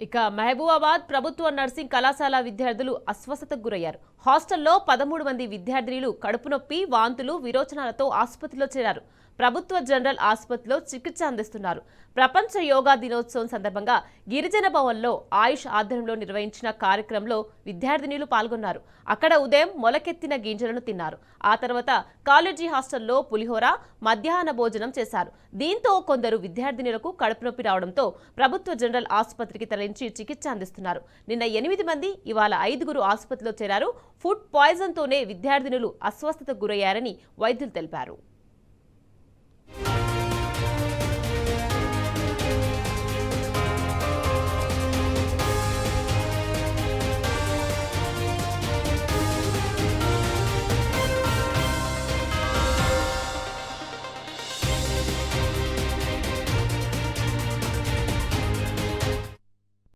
ఇక మహబూబాబాద్ ప్రభుత్వ నర్సింగ్ కళాశాల విద్యార్థులు అస్వస్థతకు గురయ్యారు. హాస్టల్లో 13 మంది విద్యార్థినులు కడుపు నొప్పి, వాంతులు, విరోచనాలతో ఆసుపత్రిలో చేరారు. ప్రభుత్వ జనరల్ ఆసుపత్రిలో చికిత్స అందిస్తున్నారు. ప్రపంచ యోగా దినోత్సవం సందర్భంగా గిరిజన భవన్లో ఆయుష్ ఆధ్వర్యంలో నిర్వహించిన కార్యక్రమంలో విద్యార్థినులు పాల్గొన్నారు. అక్కడ ఉదయం మొలకెత్తిన గింజలను తిన్నారు. ఆ తర్వాత కాలేజీ హాస్టల్లో పులిహోర, మధ్యాహ్న భోజనం చేశారు. దీంతో కొందరు విద్యార్థినులకు కడుపు నొప్పి రావడంతో ప్రభుత్వ జనరల్ ఆసుపత్రికి తరలించి చికిత్స అందిస్తున్నారు. నిన్న 8 మంది, ఇవాళ 5గురు ఆసుపత్రిలో చేరారు. ఫుడ్ పాయిజన్ తోనే విద్యార్థినులు అస్వస్థతకు గురయ్యారని వైద్యులు తెలిపారు.